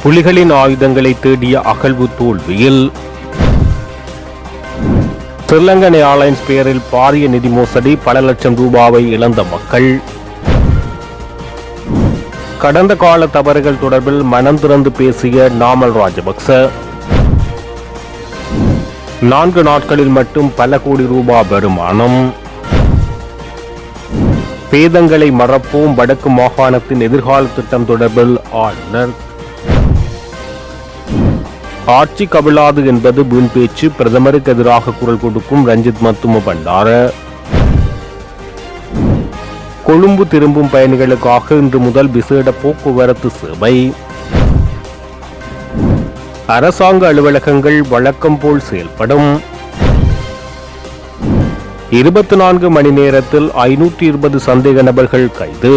புலிகளின் ஆயுதங்களை தேடிய அகழ்வு தோல்வியில். ஸ்ரீலங்கன் ஏர்லைன்ஸ் பெயரில் பாரிய நிதி மோசடி, பல லட்சம் ரூபாவை இழந்த மக்கள். கடந்த கால தவறுகள் தொடர்பில் மனம் திறந்து பேசிய நாமல் ராஜபக்ச. 4 நாட்களில் மட்டும் பல கோடி ரூபாய் வருமானம். பேதங்களை மறப்போம், வடக்கு மாகாணத்தின் எதிர்கால திட்டம் தொடர்பில் ஆளுநர். ஆட்சி கவிழாது என்பது வீண் பேச்சு, பிரதமருக்கு எதிராக குரல் கொடுக்கும் ரஞ்சித் மத்தும பண்டார. கொழும்பு திரும்பும் பயணிகளுக்காக இன்று முதல் விசேட போக்குவரத்து சேவை. அரசாங்க அலுவலகங்கள் வழக்கம் போல் செயல்படும். 24 மணி நேரத்தில் 520 சந்தேக நபர்கள் கைது.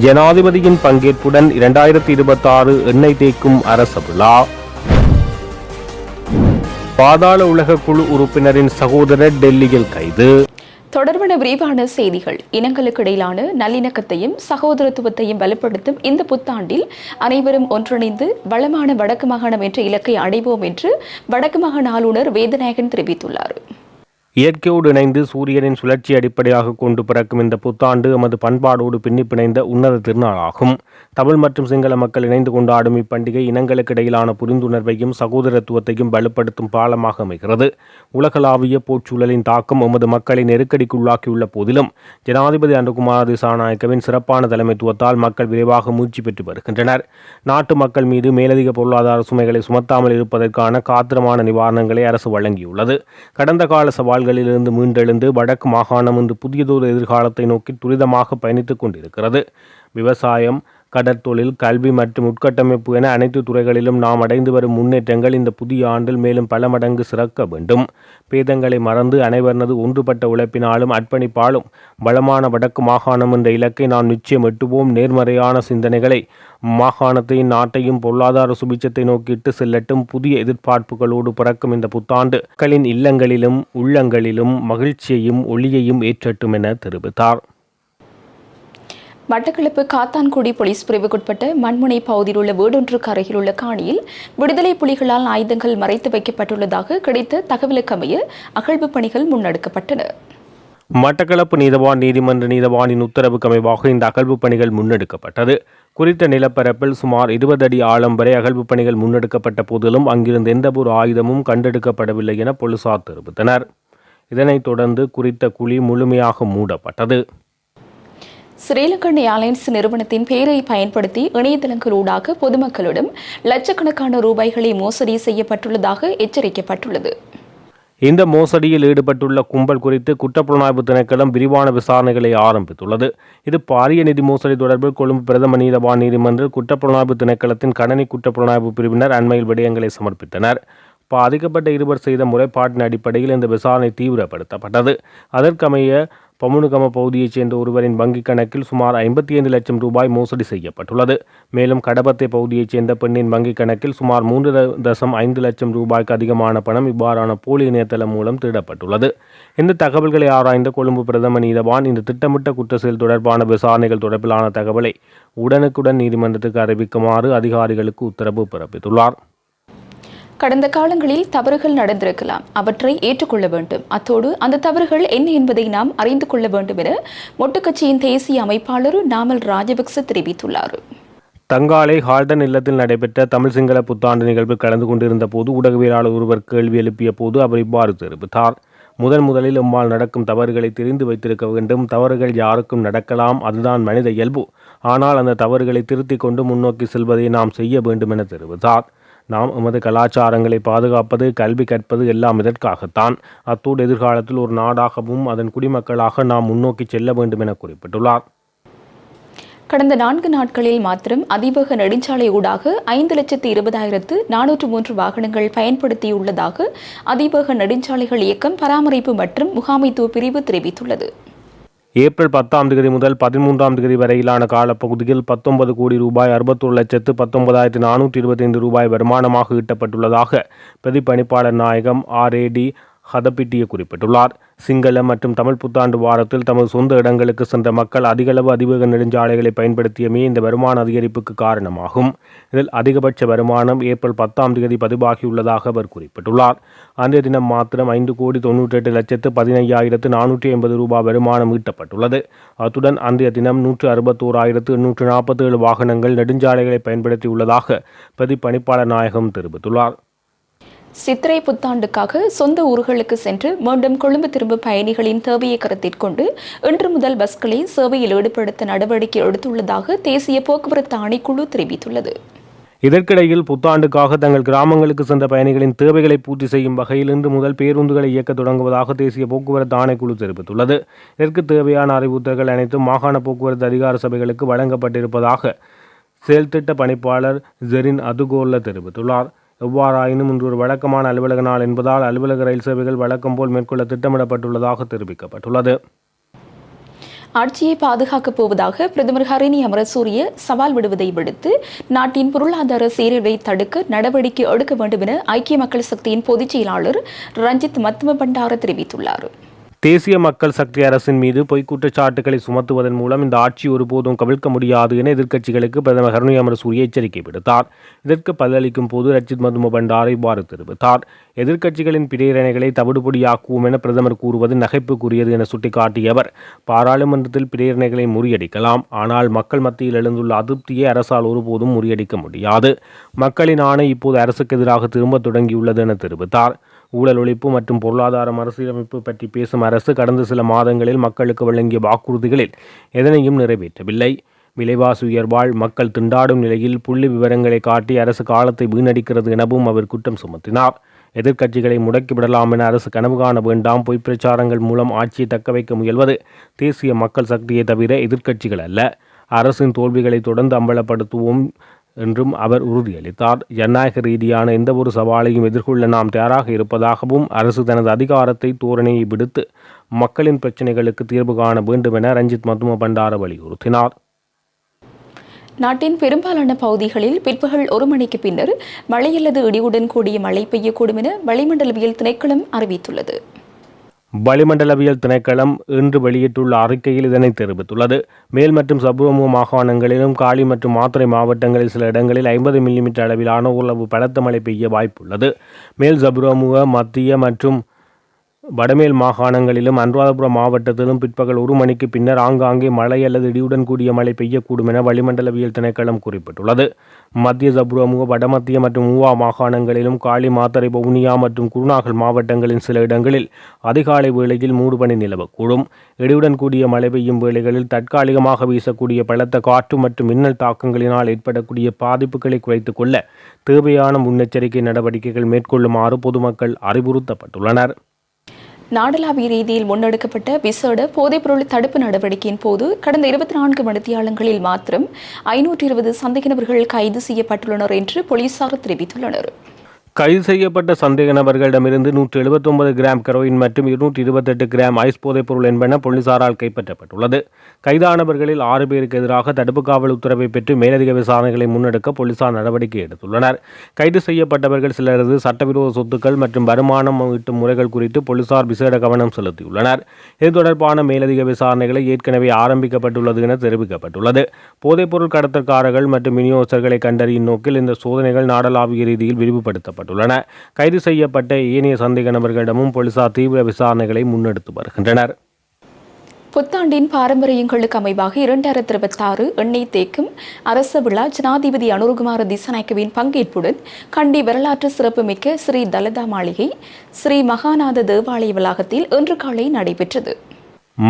ஜனாதிபதியின் பங்கேற்புடன் 2026 எண்ணெய் தேக்கும் அரச விழா. பாதாள உலக குழு உறுப்பினரின் சகோதரர் டெல்லியில் கைது. தொடர்பான விரிவான செய்திகள். இனங்களுக்கு இடையிலான நல்லிணக்கத்தையும் சகோதரத்துவத்தையும் வலுப்படுத்தும் இந்த புத்தாண்டில் அனைவரும் ஒன்றிணைந்து வளமான வடக்கு மாகாணம் என்ற இலக்கை அடைவோம் என்று வடக்கு மாகாண ஆளுநர் வேதநாயகன் தெரிவித்துள்ளார். இயற்கையோடு இணைந்து சூரியனின் சுழற்சி அடிப்படையாக கொண்டு பிறக்கும் இந்த புத்தாண்டு எமது பண்பாடோடு பின்னி பிணைந்த உன்னத திருநாளாகும். தமிழ் மற்றும் சிங்கள மக்கள் இணைந்து கொண்டாடும் இப்பண்டிகை இனங்களுக்கு இடையிலான புரிந்துணர்வையும் சகோதரத்துவத்தையும் வலுப்படுத்தும் பாலமாக அமைகிறது. உலகளாவிய போர்ச்சூழலின் தாக்கம் எமது மக்களை நெருக்கடிக்குள்ளாக்கியுள்ள போதிலும் ஜனாதிபதி அனுகுமார திசாநாயக்கவின் சிறப்பான தலைமைத்துவத்தால் மக்கள் விரைவாக மூச்சு பெற்று வருகின்றனர். நாட்டு மக்கள் மீது மேலதிக பொருளாதார சுமைகளை சுமத்தாமல் இருப்பதற்கான காத்திரமான நிவாரணங்களை அரசு வழங்கியுள்ளது. கடந்த கால சவால் களிலிருந்து மீண்டெழுந்து வடக்கு மாகாணம் இன்று புதியதொரு எதிர்காலத்தை நோக்கி துரிதமாக பயணித்துக் கொண்டிருக்கிறது. விவசாயம், கடற்தொழில், கல்வி மற்றும் உட்கட்டமைப்பு என அனைத்து துறைகளிலும் நாம் அடைந்து வரும் முன்னேற்றங்கள் இந்த புதிய ஆண்டில் மேலும் பல மடங்கு சிறக்க வேண்டும். பேதங்களை மறந்து அனைவரது ஒன்றுபட்ட உழைப்பினாலும் அர்ப்பணிப்பாலும் வளமான வடக்கு மாகாணம் என்ற இலக்கை நாம் நிச்சயம் எட்டுவோம். நேர்மறையான சிந்தனைகளை மாகாணத்தையும் நாட்டையும் பொருளாதார சுபிட்சத்தை நோக்கி இட்டு செல்லட்டும். புதிய எதிர்பார்ப்புகளோடு பிறக்கும் இந்த புத்தாண்டு மக்களின் இல்லங்களிலும் உள்ளங்களிலும் மகிழ்ச்சியையும் ஒளியையும் ஏற்றட்டும் என தெரிவித்தார். மட்டக்களப்பு காத்தான்குடி போலீஸ் பிரிவுக்குட்பட்ட மண்முனை பகுதியில் உள்ள வீடொன்றுக்கு அருகில் உள்ள காணியில் விடுதலை புலிகளால் ஆயுதங்கள் மறைத்து வைக்கப்பட்டுள்ளதாக கிடைத்த தகவலுக்கமைய அகழ்வு பணிகள் முன்னெடுக்கப்பட்டன. மட்டக்களப்பு நீதவான் நீதிமன்ற நீதவானின் உத்தரவுக்கு அமைவாக இந்த அகழ்வு பணிகள் முன்னெடுக்கப்பட்டது. குறித்த நிலப்பரப்பில் சுமார் 20 அடி ஆழம் வரை அகழ்வு பணிகள் முன்னெடுக்கப்பட்ட போதிலும் அங்கிருந்து எந்தவொரு ஆயுதமும் கண்டெடுக்கப்படவில்லை என போலீசார் தெரிவித்தனர். இதனைத் தொடர்ந்து குறித்த குழி முழுமையாக மூடப்பட்டது. ஸ்ரீலங்கன் ஏர்லைன்ஸ் நிறுவனத்தின் பெயரை பயன்படுத்தி இணையதளங்களூடாக பொதுமக்களிடம் லட்சக்கணக்கான ரூபாய்களை மோசடி செய்யப்பட்டுள்ளதாக எச்சரிக்கப்பட்டுள்ளது. இந்த மோசடியில் ஈடுபட்டுள்ள கும்பல் குறித்து குற்றப்புலனாய்வு திணைக்களம் விரிவான விசாரணைகளை ஆரம்பித்துள்ளது. இது பாரிய நிதி மோசடி தொடர்பில் கொழும்பு பிரதம நீதவான் நீதிமன்ற குற்றப்புலனாய்வு திணைக்களத்தின் கணனி குற்றப்புலனாய்வு பிரிவினர் அண்மையில் விடயங்களை சமர்ப்பித்தனர். பாதிக்கப்பட்ட இருவர் செய்த முறைப்பாட்டின் அடிப்படையில் இந்த விசாரணை தீவிரப்படுத்தப்பட்டது. அதற்கமைய பமுனுகம பகுதியைச் சேர்ந்த ஒருவரின் வங்கிக் கணக்கில் சுமார் 55 லட்சம் ரூபாய் மோசடி செய்யப்பட்டுள்ளது. மேலும் கடபத்தை பகுதியைச் சேர்ந்த பெண்ணின் வங்கிக் கணக்கில் சுமார் 3.5 லட்சம் ரூபாய்க்கு அதிகமான பணம் இவ்வாறான போலி இணையதளம் மூலம் திருடப்பட்டுள்ளது. இந்த தகவல்களை ஆராய்ந்த கொழும்பு பிரதம நீதவான் இந்த திட்டமிட்ட குற்ற செயல் தொடர்பான விசாரணைகள் தொடர்பிலான தகவலை உடனுக்குடன் நீதிமன்றத்துக்கு அறிவிக்குமாறு அதிகாரிகளுக்கு உத்தரவு பிறப்பித்துள்ளார். கடந்த காலங்களில் தவறுகள் நடந்திருக்கலாம், அவற்றை ஏற்றுக்கொள்ள வேண்டும். அத்தோடு அந்த தவறுகள் என்ன என்பதை நாம் அறிந்து கொள்ள வேண்டும் என மொட்டு கட்சியின் தேசிய அமைப்பாளர் நாமல் ராஜபக்ச தெரிவித்துள்ளார். தங்காலை ஹால்டன் இல்லத்தில் நடைபெற்ற தமிழ் சிங்கள புத்தாண்டு நிகழ்வில் கலந்து கொண்டிருந்த போது ஊடகவியலாளர் ஒருவர் கேள்வி எழுப்பிய போது அவர் இவ்வாறு தெரிவித்தார். முதலில் நம்மால் நடக்கும் தவறுகளை தெரிந்து வைத்திருக்க வேண்டும். தவறுகள் யாருக்கும் நடக்கலாம், அதுதான் மனித இயல்பு. ஆனால் அந்த தவறுகளை திருத்திக் கொண்டு முன்னோக்கி செல்வதை நாம் செய்ய வேண்டும் என தெரிவித்தார். நாம் எமது கலாச்சாரங்களை பாதுகாப்பது, கல்வி கற்பது எல்லாம் இதற்காகத்தான். அத்தோடு எதிர்காலத்தில் ஒரு நாடாகவும் அதன் குடிமக்களாக நாம் முன்னோக்கி செல்ல வேண்டும் என குறிப்பிட்டுள்ளார். கடந்த 4 நாட்களில் மாத்திரம் அதிவேக நெடுஞ்சாலை ஊடாக 5,20,403 வாகனங்கள் பயன்படுத்தியுள்ளதாக அதிவேக நெடுஞ்சாலைகள் இயக்கம் பராமரிப்பு மற்றும் முகாமைத்துவ பிரிவு தெரிவித்துள்ளது. ஏப்ரல் 10 முதல் 13 வரையிலான காலப்பகுதியில் 19 கோடி ரூபாய் 61,19,425 ரூபாய் வருமானமாக ஈட்டப்பட்டுள்ளதாக பிரதிபலிப்பாளர் நாயகம் RAD ஹதப்பிட்டிய குறிப்பிட்டுள்ளார். சிங்கள மற்றும் தமிழ் புத்தாண்டு வாரத்தில் தமது சொந்த இடங்களுக்கு சென்ற மக்கள் அதிகளவு அதிவேக நெடுஞ்சாலைகளை பயன்படுத்தியமே இந்த வருமான அதிகரிப்புக்கு காரணமாகும். இதில் அதிகபட்ச வருமானம் ஏப்ரல் 10ஆம் தேதி பதிவாகியுள்ளதாக அவர் குறிப்பிட்டுள்ளார். அன்றைய தினம் மாத்திரம் 5,98,15,450 ரூபாய் வருமானம் ஈட்டப்பட்டுள்ளது. அத்துடன் அன்றைய தினம் 161,847 வாகனங்கள் நெடுஞ்சாலைகளை பயன்படுத்தியுள்ளதாக பிரதிப்பணிப்பாளர் நாயகம் தெரிவித்துள்ளார். சித்திரை புத்தாண்டுக்காக சொந்த ஊர்களுக்கு சென்று மீண்டும் கொழும்பு திரும்பும் பயணிகளின் தேவையை கருத்தில் கொண்டு இன்று முதல் பஸ்களை சேவையில் ஈடுபடுத்த நடவடிக்கை எடுத்துள்ளதாக தேசிய போக்குவரத்து ஆணைக்குழு தெரிவித்துள்ளது. இதற்கிடையில் புத்தாண்டுக்காக தங்கள் கிராமங்களுக்கு சென்ற பயணிகளின் தேவைகளை பூர்த்தி செய்யும் வகையில் இன்று முதல் பேருந்துகளை இயக்க தொடங்குவதாக தேசிய போக்குவரத்து ஆணைக்குழு தெரிவித்துள்ளது. இதற்கு தேவையான அறிவுறுத்தல்கள் அனைத்தும் மாகாண போக்குவரத்து அதிகார சபைகளுக்கு வழங்கப்பட்டிருப்பதாக செயல்திட்ட பணிப்பாளர் ஜெரின் அதுகோர்ல தெரிவித்துள்ளார். எவ்வாறாயினும் இன்று ஒரு வழக்கமான அலுவலக நாள் என்பதால் அலுவலக ரயில் சேவைகள் வழக்கம் போல் மேற்கொள்ள திட்டமிடப்பட்டுள்ளதாக தெரிவிக்கப்பட்டுள்ளது. ஆட்சியை பாதுகாக்கப் போவதாக பிரதமர் ஹரிணி அமரசூரிய சவால் விடுவதை விடுத்து நாட்டின் பொருளாதார சீரழிவை தடுக்க நடவடிக்கை எடுக்க வேண்டும் என ஐக்கிய மக்கள் சக்தியின் பொதுச் செயலாளர் ரஞ்சித் மத்தும பண்டார தெரிவித்துள்ளார். தேசிய மக்கள் சக்தி அரசின் மீது பொய்க் குற்றச்சாட்டுகளை சுமத்துவதன் மூலம் இந்த ஆட்சி ஒருபோதும் கவிழ்க்க முடியாது என எதிர்க்கட்சிகளுக்கு பிரதமர் ஹரிணி அமரசூரிய எச்சரிக்கை விடுத்தார். இதற்கு பதிலளிக்கும் போது ரஞ்சித் மத்தும பண்டார இவ்வாறு தெரிவித்தார். எதிர்க்கட்சிகளின் பிரேரணைகளை தவிடுபொடியாக்குவோம் என பிரதமர் கூறுவது நகைப்புக்குரியது என சுட்டிக்காட்டிய அவர், பாராளுமன்றத்தில் பிரேரணைகளை முறியடிக்கலாம், ஆனால் மக்கள் மத்தியில் எழுந்துள்ள அதிருப்தியை அரசால் ஒருபோதும் முறியடிக்க முடியாது. மக்களின் ஆணை இப்போது அரசுக்கு எதிராக திரும்ப தொடங்கியுள்ளது என தெரிவித்தார். ஊழல் ஒழிப்பு மற்றும் பொருளாதார மறுசீரமைப்பு பற்றி பேசும் அரசு கடந்த சில மாதங்களில் மக்களுக்கு வழங்கிய வாக்குறுதிகளில் எதனையும் நிறைவேற்றவில்லை. விலைவாசி உயர்வால் மக்கள் திண்டாடும் நிலையில் புள்ளி விவரங்களை காட்டி அரசு காலத்தை வீணடிக்கிறது எனவும் அவர் குற்றம் சுமத்தினார். எதிர்க்கட்சிகளை முடக்கிவிடலாம் என அரசு கனவு காண வேண்டாம். பொய் பிரச்சாரங்கள் மூலம் ஆட்சியை தக்கவைக்க முயல்வது தேசிய மக்கள் சக்தியை தவிர எதிர்க்கட்சிகள் அல்ல. அரசின் தோல்விகளை தொடர்ந்து அம்பலப்படுத்துவோம் என்றும் அவர் உறுதியளித்தார். ஜனநாயக ரீதியான எந்தவொரு சவாலையும் எதிர்கொள்ள நாம் தயாராக இருப்பதாகவும் அரசு தனது அதிகாரத்தை தோரணையை விடுத்து மக்களின் பிரச்சினைகளுக்கு தீர்வு காண வேண்டும் என ரஞ்சித் மத்தும பண்டார வலியுறுத்தினார். நாட்டின் பெரும்பாலான பகுதிகளில் பிற்பகல் 1 மணிக்கு பின்னர் மழை அல்லது இடியுடன் கூடிய மழை பெய்யக்கூடும் என வளிமண்டலவியல் திணைக்களம் அறிவித்துள்ளது. வளிமண்டலவியல் திணைக்களம் இன்று வெளியிட்டுள்ள அறிக்கையில் இதனை தெரிவித்துள்ளது. மேல் மற்றும் சபுரமுக மாகாணங்களிலும் காலி மற்றும் மாத்தறை மாவட்டங்களில் சில இடங்களில் 50 மில்லிமீட்டர் அளவிலான ஓரளவு பலத்த மழை பெய்ய வாய்ப்புள்ளது. மேல் சபுரமுக, மத்திய மற்றும் வடமேல் மாகாணங்களிலும் அனுராதபுரம் மாவட்டத்திலும் பிற்பகல் 1 மணிக்கு பின்னர் ஆங்காங்கே மழை அல்லது இடியுடன் கூடிய மழை பெய்யக்கூடும் என வளிமண்டலவியல் திணைக்களம் குறிப்பிட்டுள்ளது. மத்திய சபுரமுக, வடமத்திய மற்றும் ஊவா மாகாணங்களிலும் காலி, மாத்தறை, வவுனியா மற்றும் குருநாகல் மாவட்டங்களின் சில இடங்களில் அதிகாலை வேளையில் மூடுபனி நிலவக்கூடும். இடியுடன் கூடிய மழை பெய்யும் வேளைகளில் தற்காலிகமாக வீசக்கூடிய பலத்த காற்று மற்றும் மின்னல் தாக்கங்களினால் ஏற்படக்கூடிய பாதிப்புகளை குறைத்துக் கொள்ள தேவையான முன்னெச்சரிக்கை நடவடிக்கைகள் மேற்கொள்ளுமாறு பொதுமக்கள் அறிவுறுத்தப்பட்டுள்ளனர். நாடளாவிய ரீதியில் முன்னெடுக்கப்பட்ட விசேட போதைப்பொருள் தடுப்பு நடவடிக்கையின் போது கடந்த 24 மணித்தியாலங்களில் மாத்திரம் 520 சந்தேக நபர்கள் கைது செய்யப்பட்டுள்ளனர் என்று போலீசார் தெரிவித்துள்ளனர். கைது செய்யப்பட்ட சந்தேக நபர்களிடமிருந்து 179 கிராம் கரோயின் மற்றும் 228 கிராம் ஐஸ் போதைப்பொருள் என்பன போலீசாரால் கைப்பற்றப்பட்டுள்ளது. கைதானவர்களில் 6 பேருக்கு எதிராக தடுப்பு காவல் உத்தரவை பெற்று மேலதிக விசாரணைகளை முன்னெடுக்க போலீசார் நடவடிக்கை எடுத்துள்ளனர். கைது செய்யப்பட்டவர்கள் சிலரது சட்டவிரோத சொத்துக்கள் மற்றும் வருமானம் ஈட்டும் முறைகள் குறித்து போலீசார் விசேட கவனம் செலுத்தியுள்ளனர். இது தொடர்பான மேலதிக விசாரணைகளை ஏற்கனவே ஆரம்பிக்கப்பட்டுள்ளது என தெரிவிக்கப்பட்டுள்ளது. போதைப்பொருள் கடத்தல்காரர்கள் மற்றும் விநியோகஸ்தர்களை கண்டறியும் நோக்கில் இந்த சோதனைகள் நாடளாவிய ரீதியில் விரிவுபடுத்தப்பட்டுள்ளன. கைது செய்யப்பட்ட ஏனைய சந்தேக நபர்களிடமும் போலீசார் தீவிர விசாரணைகளை முன்னெடுத்து வருகின்றனர். புத்தாண்டின் பாரம்பரியங்களுக்கு அமைவாக 2026 எண்ணெய் தேக்கும் அரச விழா ஜனாதிபதி அனுரகுமார திசாநாயக்கவின் பங்கேற்புடன் கண்டி வரலாற்று சிறப்புமிக்க ஸ்ரீ தலதா மாளிகை ஸ்ரீ மகாநாத தேவாலய வளாகத்தில் இன்று காலை நடைபெற்றது.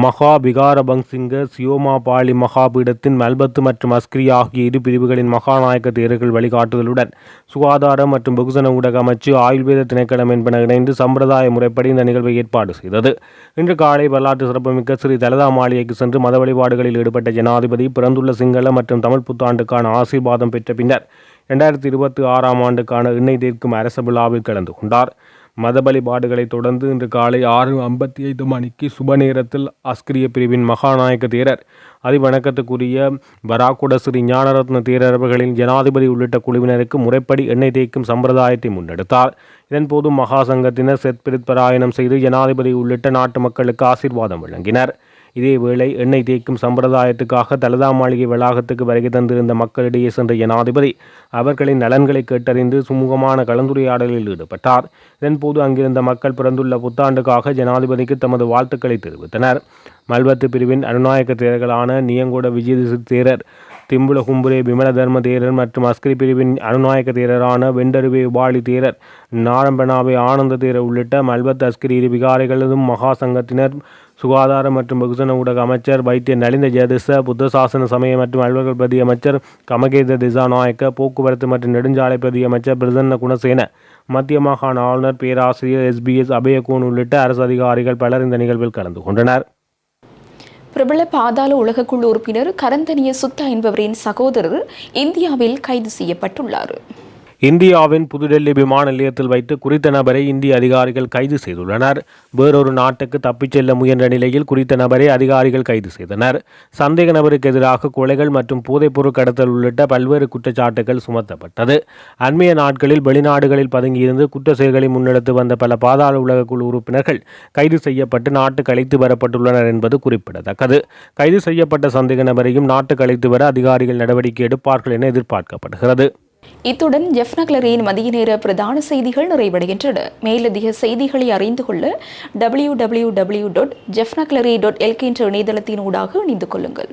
மகா விகாரபங்சிங்க சியோமாபாலி மகாபீடத்தின் மல்பத்து மற்றும் அஸ்கிரி ஆகிய இரு பிரிவுகளின் மகாநாயக்க தேரர்கள் வழிகாட்டுதலுடன் சுகாதார மற்றும் வெகுஜன ஊடக அமைச்சு, ஆயுர்வேத திணைக்களம் என்பன இணைந்து சம்பிரதாய முறைப்படி இந்த நிகழ்வை ஏற்பாடு செய்தது. இன்று காலை வரலாற்று சிறப்புமிக்க ஸ்ரீ தலதா மாளிகைக்கு சென்று மத வழிபாடுகளில் ஈடுபட்ட ஜனாதிபதி பிறந்துள்ள சிங்கள மற்றும் தமிழ் புத்தாண்டுக்கான ஆசீர்வாதம் பெற்ற பின்னர் 2026ஆம் ஆண்டுக்கான எண்ணெய் தேர்க்கும் அரச விழாவில் கலந்து கொண்டார். மத வழிபாடுகளை தொடர்ந்து இன்று காலை 6:55 மணிக்கு சுப நேரத்தில் அஸ்கிரிய பிரிவின் மகாநாயக்க தேரர் அதிவணக்கத்துக்குரிய பராக்குட ஸ்ரீ ஞானரத்ன தேரர் அவர்களின் ஜனாதிபதி உள்ளிட்ட குழுவினருக்கு முறைப்படி எண்ணெய் தேய்க்கும் சம்பிரதாயத்தை முன்னெடுத்தார். இதன்போது மகா சங்கத்தினர் செத்பிரித் பாராயணம் செய்து ஜனாதிபதி உள்ளிட்ட நாட்டு மக்களுக்கு ஆசீர்வாதம் வழங்கினர். இதேவேளை எண்ணெய் தேய்க்கும் சம்பிரதாயத்துக்காக தலதா மாளிகை வளாகத்துக்கு வருகை தந்திருந்த மக்களிடையே சென்ற ஜனாதிபதி அவர்களின் நலன்களை கேட்டறிந்து சுமூகமான கலந்துரையாடலில் ஈடுபட்டார். இதன்போது அங்கிருந்த மக்கள் பிறந்துள்ள புத்தாண்டுக்காக ஜனாதிபதிக்கு தமது வாழ்த்துக்களை தெரிவித்தனர். மல்வத்து பிரிவின் அனுநாயக்க தேரர்களான நியங்கொட விஜயதிசு தேரர், திம்புல கும்புரே விமல தர்ம தேரர் மற்றும் அஸ்கிரி பிரிவின் அனுநாயக்க தேரரான வெண்டருவே உபாலி தேரர், நாரம்பனாவே ஆனந்த தேரர் உள்ளிட்ட மல்வத்து அஸ்கிரி இரு விகாரிகளதும் மகா சங்கத்தினர், சுகாதார மற்றும் வெகுஜன ஊடக அமைச்சர் வைத்திய நலிந்த ஜெயதிச, புத்த சாசன சமய மற்றும் அலுவல்கள் பிரதி அமைச்சர் கமகேத திசாநாயக்க, போக்குவரத்து மற்றும் நெடுஞ்சாலை பிரதி அமைச்சர் பிரசன்ன குணசேன, மத்திய மாகாண ஆளுநர் பேராசிரியர் SBS அபயகோன் உள்ளிட்ட அரசு அதிகாரிகள் பலர் இந்த நிகழ்வில் கலந்து கொண்டனர். பிரபல பாதாள உலகக்குழு உறுப்பினர் கரந்தனிய சுத்தா என்பவரின் சகோதரர் இந்தியாவில் கைது செய்யப்பட்டுள்ளார். இந்தியாவின் புதுடெல்லி விமான நிலையத்தில் வைத்து குறித்த நபரை இந்திய அதிகாரிகள் கைது செய்துள்ளனர். வேறொரு நாட்டுக்கு தப்பிச் செல்ல முயன்ற நிலையில் குறித்த நபரை அதிகாரிகள் கைது செய்தனர். சந்தேக நபருக்கு எதிராக கொலைகள் மற்றும் போதைப்பொருள் கடத்தல் உள்ளிட்ட பல்வேறு குற்றச்சாட்டுகள் சுமத்தப்பட்டது. அண்மைய நாட்களில் வெளிநாடுகளில் பதுங்கியிருந்து குற்ற செயல்களை முன்னெடுத்து வந்த பல பாதாள உலக குழு உறுப்பினர்கள் கைது செய்யப்பட்டு நாட்டுக்கு அழைத்து வரப்பட்டுள்ளனர் என்பது குறிப்பிடத்தக்கது. கைது செய்யப்பட்ட சந்தேக நபரையும் நாட்டுக்கு அழைத்து வர அதிகாரிகள் நடவடிக்கை எடுப்பார்கள் என எதிர்பார்க்கப்படுகிறது. இத்துடன் ஜெஃப்னா கிளரியின் மதிய நேர பிரதான செய்திகள் நிறைவடைகின்றன. மேலதிக செய்திகளை அறிந்து கொள்ள www.jeffnaclery.lk என்ற இணையதளத்தின் ஊடாக இணைந்து கொள்ளுங்கள்.